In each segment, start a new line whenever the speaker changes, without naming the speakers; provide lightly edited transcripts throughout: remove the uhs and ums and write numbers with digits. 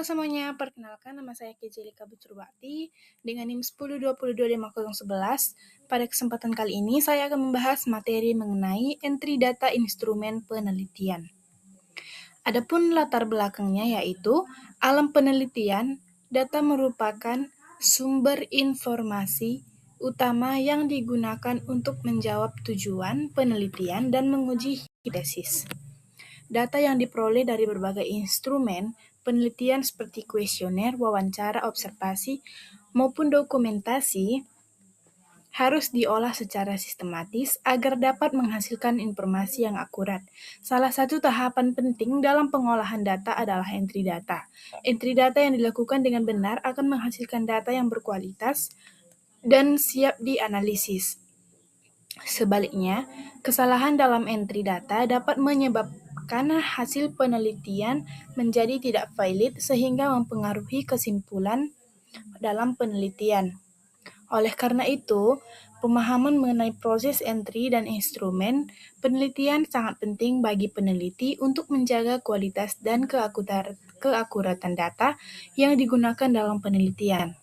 Halo semuanya, perkenalkan nama saya Kejelika Buturbakti dengan NIM 10222511. Pada kesempatan kali ini saya akan membahas materi mengenai entry data instrumen penelitian. Adapun latar belakangnya yaitu alam penelitian, data merupakan sumber informasi utama yang digunakan untuk menjawab tujuan penelitian dan menguji hipotesis. Data yang diperoleh dari berbagai instrumen penelitian seperti kuesioner, wawancara, observasi, maupun dokumentasi harus diolah secara sistematis agar dapat menghasilkan informasi yang akurat. Salah satu tahapan penting dalam pengolahan data adalah entry data. Entry data yang dilakukan dengan benar akan menghasilkan data yang berkualitas dan siap dianalisis. Sebaliknya, kesalahan dalam entry data dapat menyebabkan hasil penelitian menjadi tidak valid sehingga mempengaruhi kesimpulan dalam penelitian. Oleh karena itu, pemahaman mengenai proses entry dan instrumen penelitian sangat penting bagi peneliti untuk menjaga kualitas dan keakuratan data yang digunakan dalam penelitian.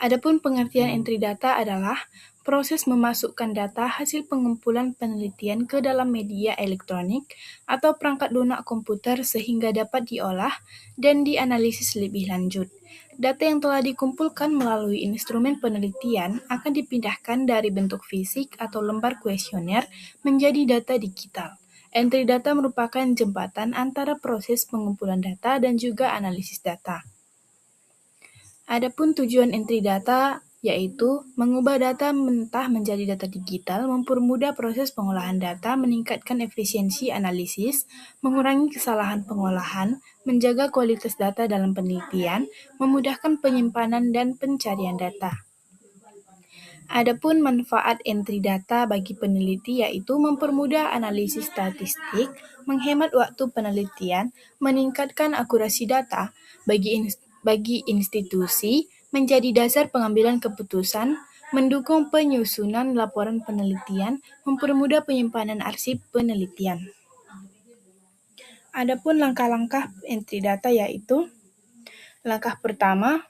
Adapun pengertian entry data adalah proses memasukkan data hasil pengumpulan penelitian ke dalam media elektronik atau perangkat lunak komputer sehingga dapat diolah dan dianalisis lebih lanjut. Data yang telah dikumpulkan melalui instrumen penelitian akan dipindahkan dari bentuk fisik atau lembar kuesioner menjadi data digital. Entry data merupakan jembatan antara proses pengumpulan data dan juga analisis data. Adapun tujuan entry data yaitu mengubah data mentah menjadi data digital, mempermudah proses pengolahan data, meningkatkan efisiensi analisis, mengurangi kesalahan pengolahan, menjaga kualitas data dalam penelitian, memudahkan penyimpanan dan pencarian data. Adapun manfaat entry data bagi peneliti yaitu mempermudah analisis statistik, menghemat waktu penelitian, meningkatkan akurasi data bagi institusi, menjadi dasar pengambilan keputusan, mendukung penyusunan laporan penelitian, mempermudah penyimpanan arsip penelitian. Adapun langkah-langkah entry data yaitu langkah pertama,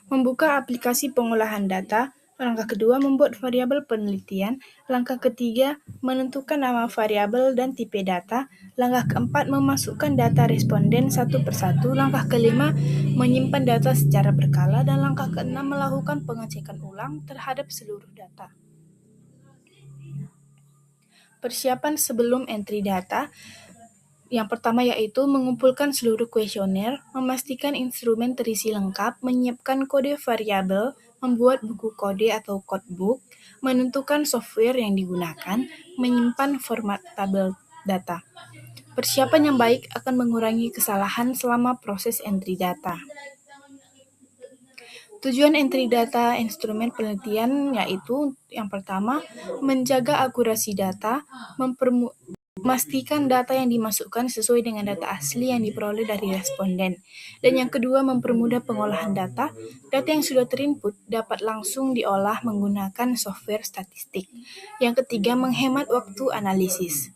membuka aplikasi pengolahan data. Langkah kedua, membuat variabel penelitian. Langkah ketiga, menentukan nama variabel dan tipe data. Langkah keempat, memasukkan data responden satu persatu. Langkah kelima, menyimpan data secara berkala. Dan langkah keenam, melakukan pengecekan ulang terhadap seluruh data. Persiapan sebelum entry data. Yang pertama yaitu mengumpulkan seluruh kuesioner, memastikan instrumen terisi lengkap, menyiapkan kode variabel, membuat buku kode atau codebook, menentukan software yang digunakan, menyimpan format tabel data. Persiapan yang baik akan mengurangi kesalahan selama proses entry data. Tujuan entry data instrumen penelitian yaitu yang pertama, menjaga akurasi data, memastikan data yang dimasukkan sesuai dengan data asli yang diperoleh dari responden. Dan yang kedua, mempermudah pengolahan data. Data yang sudah terinput dapat langsung diolah menggunakan software statistik. Yang ketiga, menghemat waktu analisis.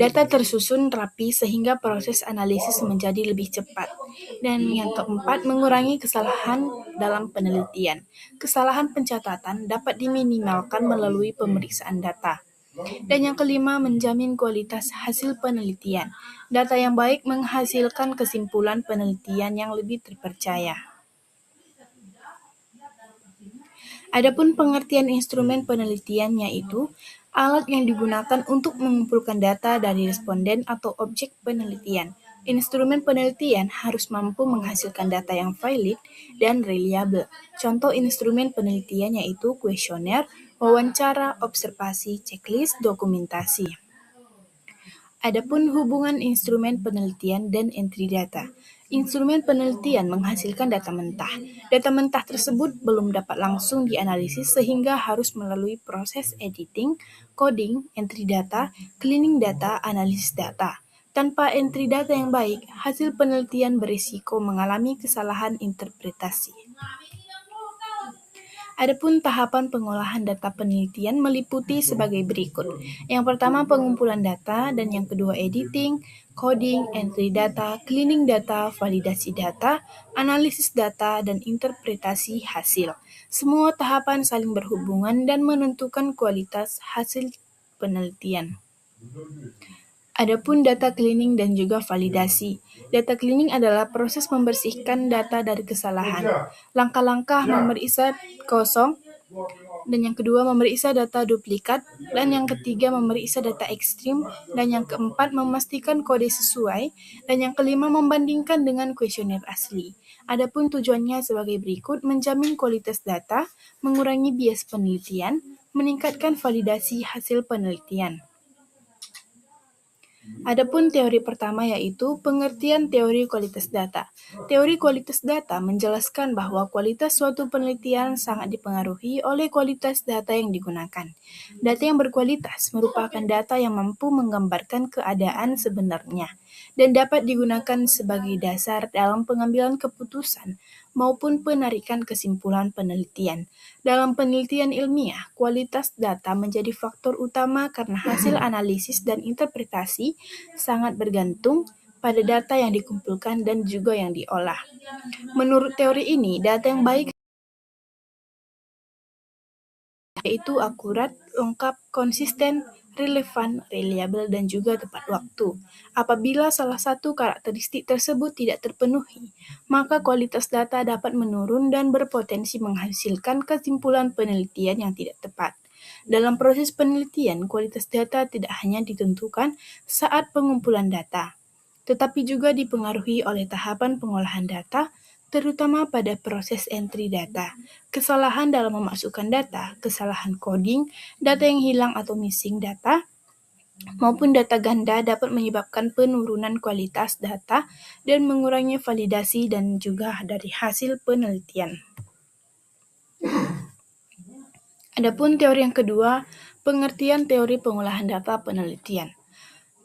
Data tersusun rapi sehingga proses analisis menjadi lebih cepat. Dan yang keempat, mengurangi kesalahan dalam penelitian. Kesalahan pencatatan dapat diminimalkan melalui pemeriksaan data. Dan yang kelima, menjamin kualitas hasil penelitian. Data yang baik menghasilkan kesimpulan penelitian yang lebih terpercaya. Adapun pengertian instrumen penelitian yaitu alat yang digunakan untuk mengumpulkan data dari responden atau objek penelitian. Instrumen penelitian harus mampu menghasilkan data yang valid dan reliable. Contoh instrumen penelitian yaitu kuesioner, wawancara, observasi, checklist, dokumentasi. Adapun hubungan instrumen penelitian dan entry data. Instrumen penelitian menghasilkan data mentah. Data mentah tersebut belum dapat langsung dianalisis sehingga harus melalui proses editing, coding, entry data, cleaning data, analisis data. Tanpa entry data yang baik, hasil penelitian berisiko mengalami kesalahan interpretasi. Adapun tahapan pengolahan data penelitian meliputi sebagai berikut. Yang pertama, pengumpulan data, dan yang kedua editing, coding, entry data, cleaning data, validasi data, analisis data, dan interpretasi hasil. Semua tahapan saling berhubungan dan menentukan kualitas hasil penelitian. Adapun data cleaning dan juga validasi. Data cleaning adalah proses membersihkan data dari kesalahan. Langkah-langkah memeriksa kosong, dan yang kedua memeriksa data duplikat, dan yang ketiga memeriksa data ekstrim, dan yang keempat memastikan kode sesuai, dan yang kelima membandingkan dengan kuesioner asli. Adapun tujuannya sebagai berikut: menjamin kualitas data, mengurangi bias penelitian, meningkatkan validasi hasil penelitian. Adapun teori pertama yaitu pengertian teori kualitas data. Teori kualitas data menjelaskan bahwa kualitas suatu penelitian sangat dipengaruhi oleh kualitas data yang digunakan. Data yang berkualitas merupakan data yang mampu menggambarkan keadaan sebenarnya dan dapat digunakan sebagai dasar dalam pengambilan keputusan maupun penarikan kesimpulan penelitian. Dalam penelitian ilmiah, kualitas data menjadi faktor utama karena hasil analisis dan interpretasi sangat bergantung pada data yang dikumpulkan dan juga yang diolah. Menurut teori ini, data yang baik yaitu akurat, lengkap, konsisten, relevan, reliable, dan juga tepat waktu. Apabila salah satu karakteristik tersebut tidak terpenuhi, maka kualitas data dapat menurun dan berpotensi menghasilkan kesimpulan penelitian yang tidak tepat. Dalam proses penelitian, kualitas data tidak hanya ditentukan saat pengumpulan data, tetapi juga dipengaruhi oleh tahapan pengolahan data, terutama pada proses entry data, kesalahan dalam memasukkan data, kesalahan coding, data yang hilang atau missing data, maupun data ganda dapat menyebabkan penurunan kualitas data dan mengurangi validasi dan juga dari hasil penelitian. Adapun teori yang kedua, pengertian teori pengolahan data penelitian.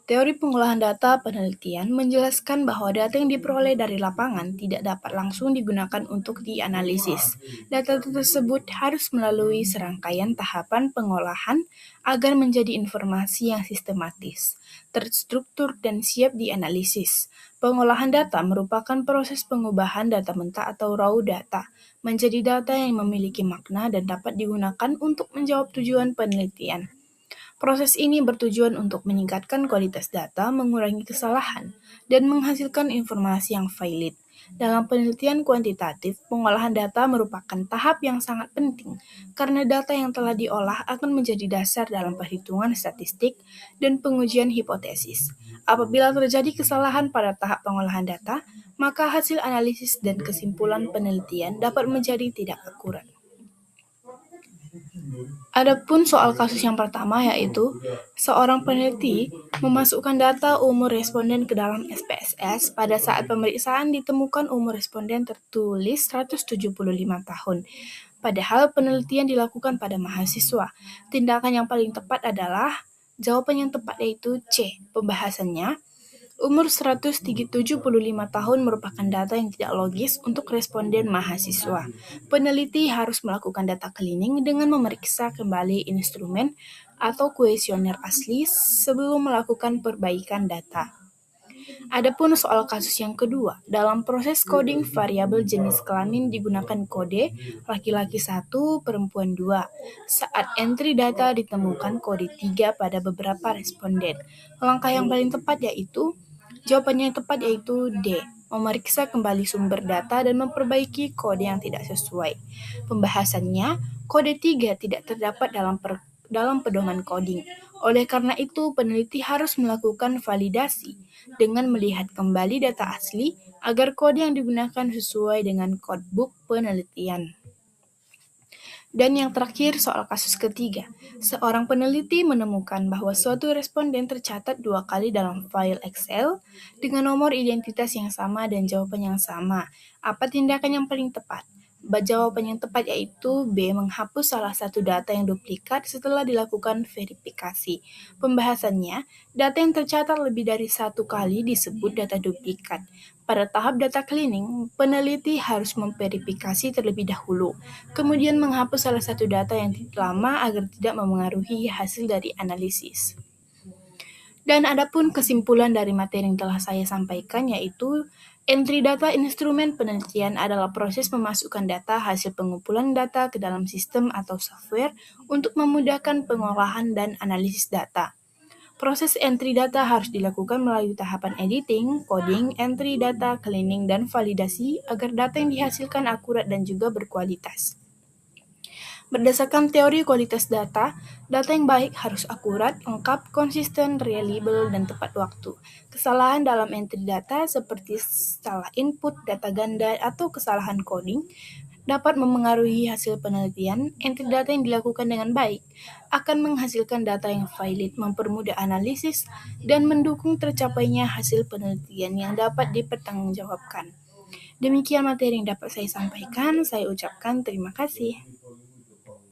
Teori pengolahan data penelitian menjelaskan bahwa data yang diperoleh dari lapangan tidak dapat langsung digunakan untuk dianalisis. Data tersebut harus melalui serangkaian tahapan pengolahan agar menjadi informasi yang sistematis, terstruktur, dan siap dianalisis. Pengolahan data merupakan proses pengubahan data mentah atau raw data menjadi data yang memiliki makna dan dapat digunakan untuk menjawab tujuan penelitian. Proses ini bertujuan untuk meningkatkan kualitas data, mengurangi kesalahan, dan menghasilkan informasi yang valid. Dalam penelitian kuantitatif, pengolahan data merupakan tahap yang sangat penting karena data yang telah diolah akan menjadi dasar dalam perhitungan statistik dan pengujian hipotesis. Apabila terjadi kesalahan pada tahap pengolahan data, maka hasil analisis dan kesimpulan penelitian dapat menjadi tidak akurat. Adapun soal kasus yang pertama yaitu seorang peneliti memasukkan data umur responden ke dalam SPSS. Pada saat pemeriksaan ditemukan umur responden tertulis 175 tahun. Padahal penelitian dilakukan pada mahasiswa. Tindakan yang paling tepat adalah jawaban yang tepat yaitu C. Pembahasannya, umur 175 tahun merupakan data yang tidak logis untuk responden mahasiswa. Peneliti harus melakukan data cleaning dengan memeriksa kembali instrumen atau kuesioner asli sebelum melakukan perbaikan data. Adapun soal kasus yang kedua, dalam proses coding variabel jenis kelamin digunakan kode laki-laki 1, perempuan 2. Saat entry data ditemukan kode 3 pada beberapa responden. Langkah yang paling tepat yaitu jawabannya yang tepat yaitu D. Memeriksa kembali sumber data dan memperbaiki kode yang tidak sesuai. Pembahasannya, kode 3 tidak terdapat dalam pedoman coding. Oleh karena itu, peneliti harus melakukan validasi dengan melihat kembali data asli agar kode yang digunakan sesuai dengan codebook penelitian. Dan yang terakhir, soal kasus ketiga. Seorang peneliti menemukan bahwa suatu responden tercatat 2 kali dalam file Excel dengan nomor identitas yang sama dan jawaban yang sama. Apa tindakan yang paling tepat? Jawaban yang tepat yaitu B. Menghapus salah satu data yang duplikat setelah dilakukan verifikasi. Pembahasannya, data yang tercatat lebih dari 1 kali disebut data duplikat. Pada tahap data cleaning, peneliti harus memverifikasi terlebih dahulu, kemudian menghapus salah satu data yang lama agar tidak memengaruhi hasil dari analisis. Dan adapun kesimpulan dari materi yang telah saya sampaikan yaitu entry data instrumen penelitian adalah proses memasukkan data hasil pengumpulan data ke dalam sistem atau software untuk memudahkan pengolahan dan analisis data. Proses entry data harus dilakukan melalui tahapan editing, coding, entry data, cleaning, dan validasi agar data yang dihasilkan akurat dan juga berkualitas. Berdasarkan teori kualitas data, data yang baik harus akurat, lengkap, konsisten, reliable, dan tepat waktu. Kesalahan dalam entry data seperti salah input, data ganda, atau kesalahan coding dapat memengaruhi hasil penelitian. Entry data yang dilakukan dengan baik akan menghasilkan data yang valid, mempermudah analisis, dan mendukung tercapainya hasil penelitian yang dapat dipertanggungjawabkan. Demikian materi yang dapat saya sampaikan. Saya ucapkan terima kasih.